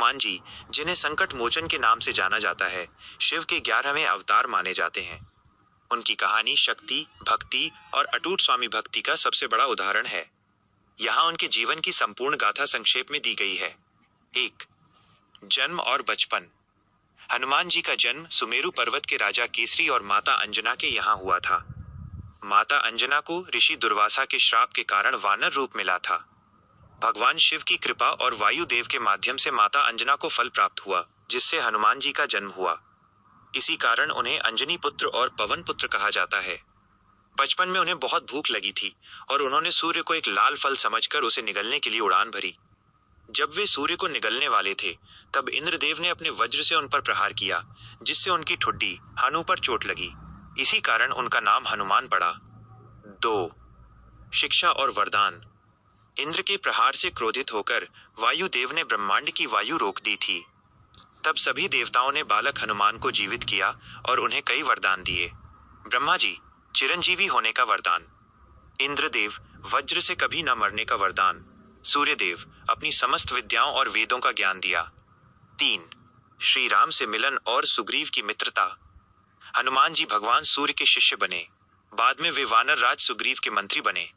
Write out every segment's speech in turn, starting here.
हनुमान जी, जिन्हें संकट मोचन के नाम से जाना जाता है, शिव के 11वें अवतार माने जाते हैं। उनकी कहानी शक्ति, भक्ति और अटूट स्वामी भक्ति का सबसे बड़ा उदाहरण है। यहाँ उनके जीवन की संपूर्ण गाथा संक्षेप में दी गई है। 1. जन्म और बचपन। हनुमान जी का जन्म सुमेरु पर्वत के राजा केसरी और माता अंजना के यहाँ हुआ था। माता अंजना को ऋषि दुर्वासा के श्राप के कारण वानर रूप मिला था। भगवान शिव की कृपा और वायुदेव के माध्यम से माता अंजना को फल प्राप्त हुआ, जिससे हनुमान जी का जन्म हुआ। इसी कारण उन्हें अंजनी पुत्र और पवन पुत्र कहा जाता है। बचपन में उन्हें बहुत भूख लगी थी और उन्होंने सूर्य को एक लाल फल समझकर उसे निगलने के लिए उड़ान भरी। जब वे सूर्य को निगलने वाले थे, तब इंद्रदेव ने अपने वज्र से उन पर प्रहार किया, जिससे उनकी ठुड्डी हनु पर चोट लगी। इसी कारण उनका नाम हनुमान पड़ा। 2. शिक्षा और वरदान। इंद्र के प्रहार से क्रोधित होकर वायुदेव ने ब्रह्मांड की वायु रोक दी थी। तब सभी देवताओं ने बालक हनुमान को जीवित किया और उन्हें कई वरदान दिए। ब्रह्मा जी, चिरंजीवी होने का वरदान। इंद्रदेव, वज्र से कभी न मरने का वरदान। सूर्यदेव, अपनी समस्त विद्याओं और वेदों का ज्ञान दिया। 3. श्री राम से मिलन और सुग्रीव की मित्रता। हनुमान जी भगवान सूर्य के शिष्य बने। बाद में वे वानर राज सुग्रीव के मंत्री बने।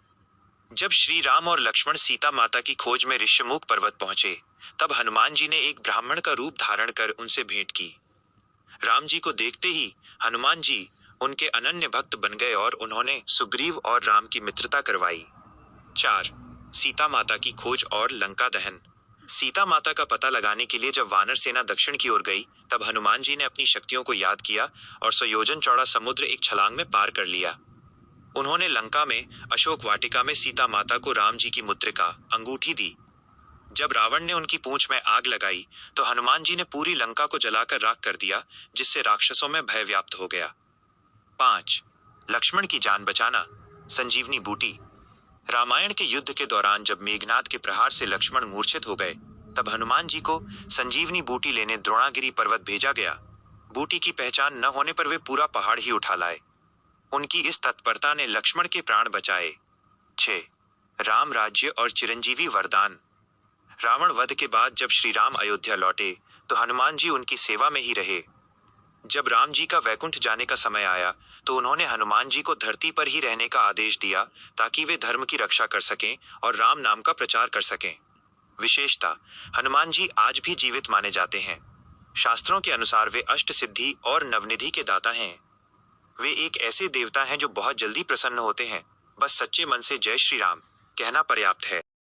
जब श्री राम और लक्ष्मण सीता माता की खोज में ऋष्यमुख पर्वत पहुंचे, तब हनुमान जी ने एक ब्राह्मण का रूप धारण कर उनसे भेंट की। राम जी को देखते ही हनुमान जी उनके अनन्य भक्त बन गए और उन्होंने सुग्रीव और राम की मित्रता करवाई। 4. सीता माता की खोज और लंका दहन। सीता माता का पता लगाने के लिए जब वानर सेना दक्षिण की ओर गई, तब हनुमान जी ने अपनी शक्तियों को याद किया और 100 योजन चौड़ा समुद्र एक छलांग में पार कर लिया। उन्होंने लंका में अशोक वाटिका में सीता माता को राम जी की मुद्रिका अंगूठी दी। जब रावण ने उनकी पूंछ में आग लगाई, तो हनुमान जी ने पूरी लंका को जलाकर राख कर दिया, जिससे राक्षसों में भय व्याप्त हो गया। 5. लक्ष्मण की जान बचाना। संजीवनी बूटी। रामायण के युद्ध के दौरान जब मेघनाद के प्रहार से लक्ष्मण मूर्छित हो गए, तब हनुमान जी को संजीवनी बूटी लेने द्रोणागिरी पर्वत भेजा गया। बूटी की पहचान न होने पर वे पूरा पहाड़ ही उठा लाए। उनकी इस तत्परता ने लक्ष्मण के प्राण बचाए। 6. राम राज्य और चिरंजीवी वरदान। रावण वध के बाद जब श्री राम अयोध्या लौटे, तो हनुमान जी उनकी सेवा में ही रहे। जब राम जी का वैकुंठ जाने का समय आया, तो उन्होंने हनुमान जी को धरती पर ही रहने का आदेश दिया, ताकि वे धर्म की रक्षा कर सकें और राम नाम का प्रचार कर सकें। विशेषता, हनुमान जी आज भी जीवित माने जाते हैं। शास्त्रों के अनुसार वे अष्ट सिद्धि और नवनिधि के दाता हैं। वे एक ऐसे देवता हैं जो बहुत जल्दी प्रसन्न होते हैं। बस सच्चे मन से जय श्री राम कहना पर्याप्त है।